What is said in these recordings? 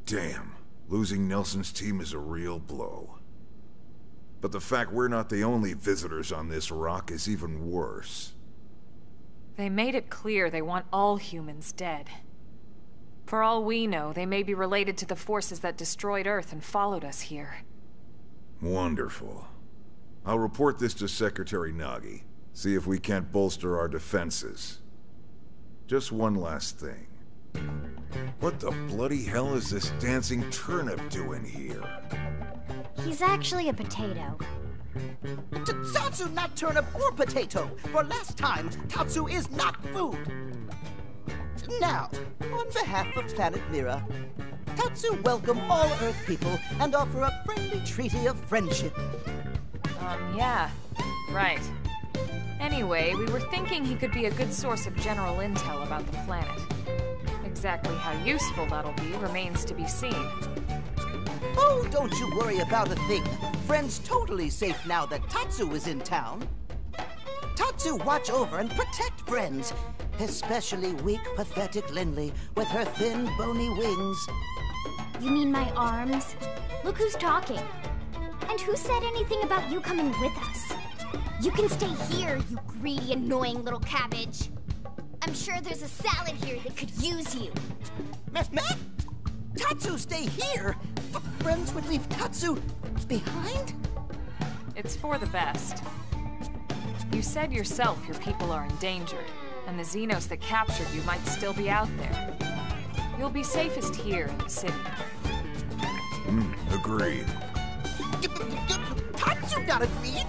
Damn. Losing Nelson's team is a real blow. But the fact we're not the only visitors on this rock is even worse. They made it clear they want all humans dead. For all we know, they may be related to the forces that destroyed Earth and followed us here. Wonderful. I'll report this to Secretary Nagi. See if we can't bolster our defenses. Just one last thing. What the bloody hell is this dancing turnip doing here? He's actually a potato. Tatsu, not turnip or potato. For last time, Tatsu is not food. Now, on behalf of Planet Mira, Tatsu welcome all Earth people and offer a friendly treaty of friendship. Yeah. Right. Anyway, we were thinking he could be a good source of general intel about the planet. Exactly how useful that'll be remains to be seen. Oh, don't you worry about a thing. Friend's totally safe now that Tatsu is in town. Tatsu watch over and protect friends, especially weak, pathetic Lindley with her thin, bony wings. You mean my arms? Look who's talking. And who said anything about you coming with us? You can stay here, you greedy, annoying little cabbage. I'm sure there's a salad here that could use you. Meh? Tatsu stay here? But friends would leave Tatsu behind? It's for the best. You said yourself your people are endangered, and the Xenos that captured you might still be out there. You'll be safest here in the city. Agreed. Tatsu not agreed?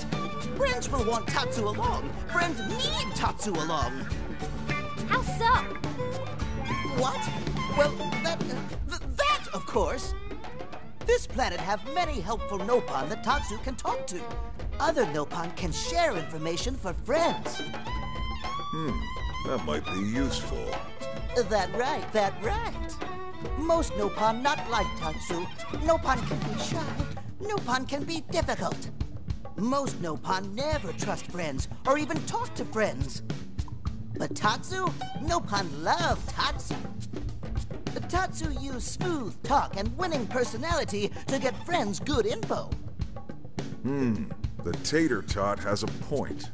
Friends will want Tatsu along. Friends need Tatsu along. How so? What? Well, that, of course. This planet have many helpful Nopon that Tatsu can talk to. Other Nopon can share information for friends. That might be useful. That right. Most Nopon not like Tatsu. Nopon can be shy. Nopon can be difficult. Most Nopon never trust friends or even talk to friends. But Tatsu? Nopon love Tatsu. Tatsu use smooth talk and winning personality to get friends good info. The tater tot has a point.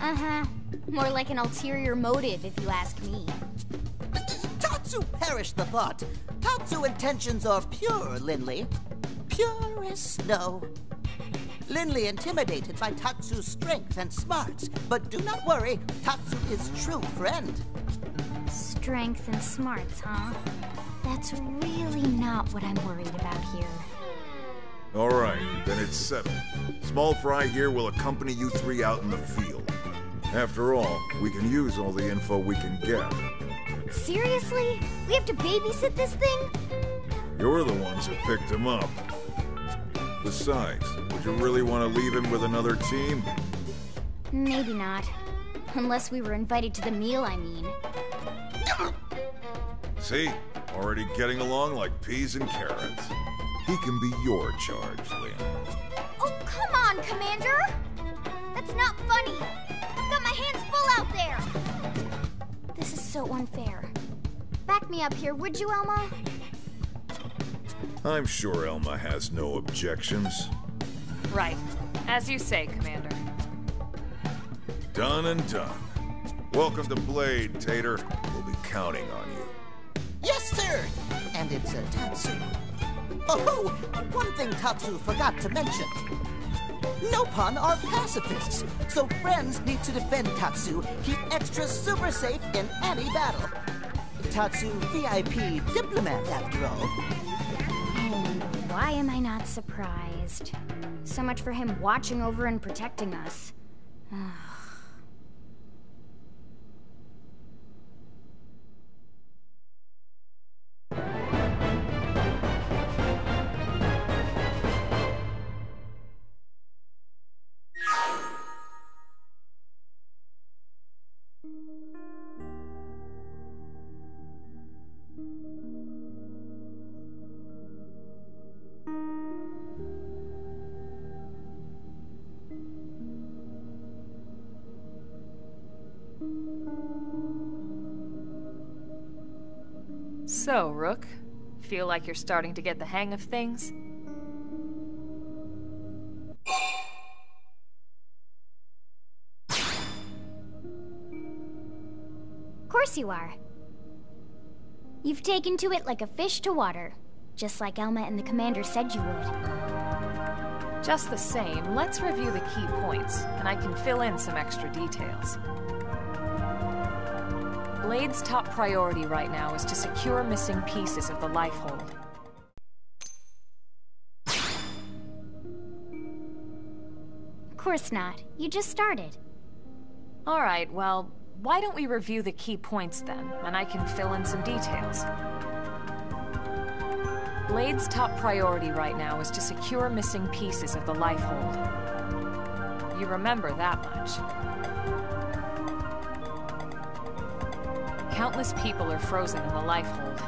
Uh-huh. More like an ulterior motive, if you ask me. Tatsu perish the thought. Tatsu intentions are pure, Lindley. Pure as snow. Lindley intimidated by Tatsu's strength and smarts, but do not worry, Tatsu is true friend. Strength and smarts, huh? That's really not what I'm worried about here. All right, then it's settled. Small Fry here will accompany you three out in the field. After all, we can use all the info we can get. Seriously? We have to babysit this thing? You're the ones who picked him up. Besides, would you really want to leave him with another team? Maybe not. Unless we were invited to the meal, I mean. See? Already getting along like peas and carrots. He can be your charge, Lynn. Oh, come on, Commander! That's not funny! I've got my hands full out there! This is so unfair. Back me up here, would you, Elma? I'm sure Elma has no objections. Right. As you say, Commander. Done and done. Welcome to Blade, Tater. We'll be counting on you. Yes, sir! And it's a Tatsu. Oh, one thing Tatsu forgot to mention. Nopon are pacifists, so friends need to defend Tatsu, keep extra super safe in any battle. Tatsu VIP diplomat, after all. And why am I not surprised? So much for him watching over and protecting us. So, Rook, Feel like you're starting to get the hang of things? Of course you are. You've taken to it like a fish to water, just like Elma and the Commander said you would. Just the same, let's review the key points, and I can fill in some extra details. Blade's top priority right now is to secure missing pieces of the Lifehold. Of course not. You just started. Alright, well, why don't we review the key points then, and I can fill in some details. Blade's top priority right now is to secure missing pieces of the Lifehold. You remember that much. Countless people are frozen in the Lifehold.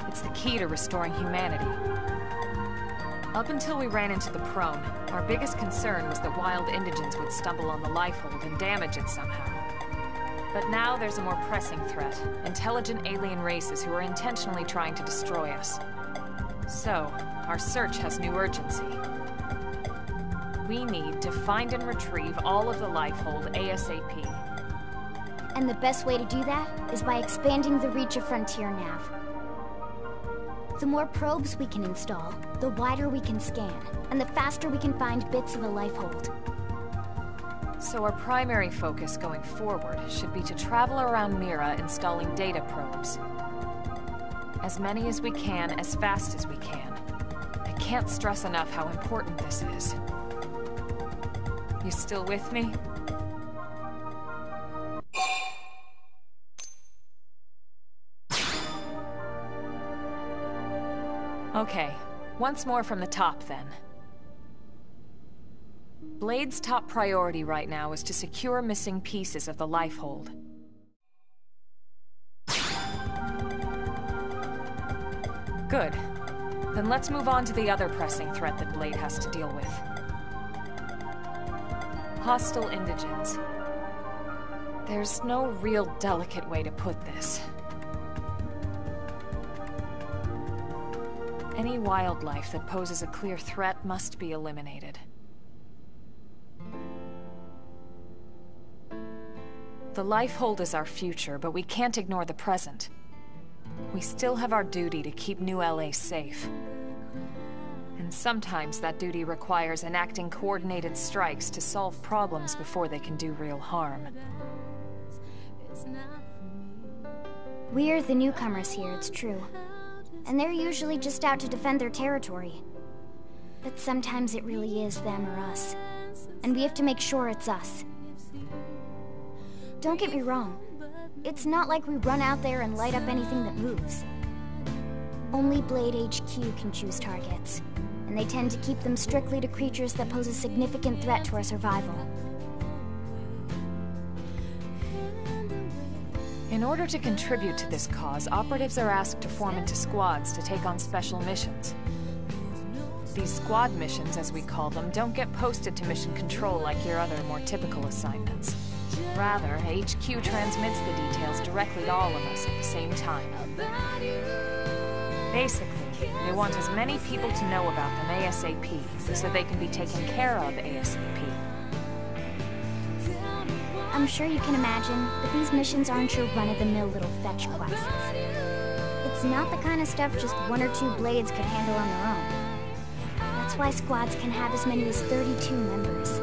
It's the key to restoring humanity. Up until we ran into the Prone, our biggest concern was that wild indigents would stumble on the Lifehold and damage it somehow. But now there's a more pressing threat. Intelligent alien races who are intentionally trying to destroy us. So, our search has new urgency. We need to find and retrieve all of the Lifehold ASAP. And the best way to do that is by expanding the reach of Frontier Nav. The more probes we can install, the wider we can scan, and the faster we can find bits of the Lifehold. So our primary focus going forward should be to travel around Mira installing data probes. As many as we can, as fast as we can. I can't stress enough how important this is. You still with me? Okay, once more from the top then. Blade's top priority right now is to secure missing pieces of the Lifehold. Good. Then let's move on to the other pressing threat that Blade has to deal with. Hostile indigents. There's no real delicate way to put this. Any wildlife that poses a clear threat must be eliminated. The Lifehold is our future, but we can't ignore the present. We still have our duty to keep New LA safe. And sometimes that duty requires enacting coordinated strikes to solve problems before they can do real harm. We're the newcomers here, it's true. And they're usually just out to defend their territory. But sometimes it really is them or us. And we have to make sure it's us. Don't get me wrong. It's not like we run out there and light up anything that moves. Only Blade HQ can choose targets. And they tend to keep them strictly to creatures that pose a significant threat to our survival. In order to contribute to this cause, operatives are asked to form into squads to take on special missions. These squad missions, as we call them, don't get posted to mission control like your other more typical assignments. Rather, HQ transmits the details directly to all of us at the same time. Basically, they want as many people to know about them ASAP, so they can be taken care of ASAP. I'm sure you can imagine, but these missions aren't your run-of-the-mill little fetch quests. It's not the kind of stuff just one or two Blades could handle on their own. That's why squads can have as many as 32 members.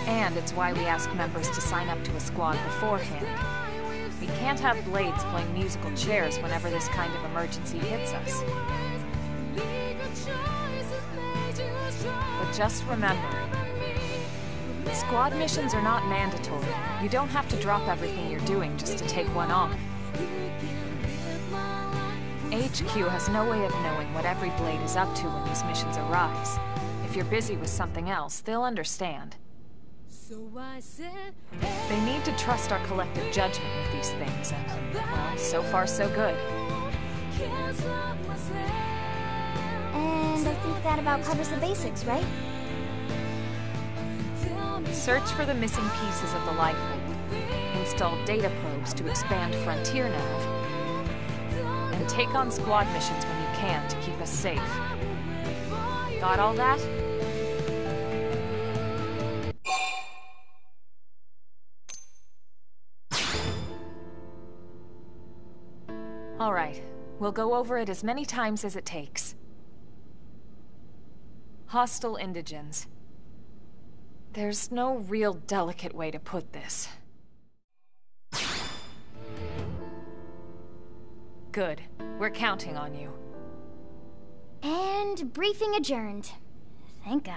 And it's why we ask members to sign up to a squad beforehand. We can't have Blades playing musical chairs whenever this kind of emergency hits us. But just remember, squad missions are not mandatory. You don't have to drop everything you're doing just to take one on. HQ has no way of knowing what every Blade is up to when these missions arise. If you're busy with something else, they'll understand. They need to trust our collective judgment with these things, and, well, so far so good. And I think that about covers the basics, right? Search for the missing pieces of the Lifehold. Install data probes to expand Frontier Nav. And take on squad missions when you can to keep us safe. Got all that? All right. We'll go over it as many times as it takes. Hostile indigents. There's no real delicate way to put this. Good. We're counting on you. And briefing adjourned. Thank God.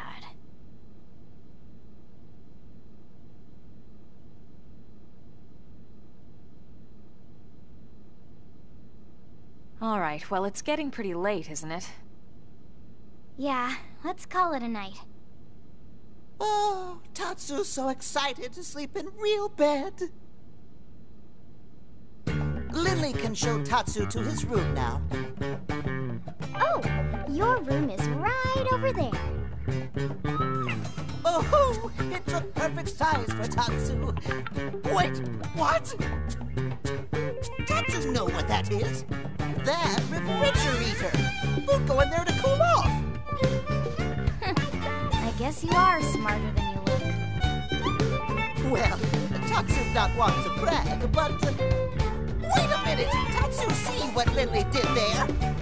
All right, well, it's getting pretty late, isn't it? Yeah, let's call it a night. Oh, Tatsu's so excited to sleep in real bed. Lily can show Tatsu to his room now. Oh, your room is right over there. Oh, it took perfect size for Tatsu. Wait, what? Tatsu know what that is. That refrigerator. We'll go in there to cool off. I guess you are smarter than you look. Well, Tatsu's not one to brag, but... wait a minute! Tatsu see what Lily did there!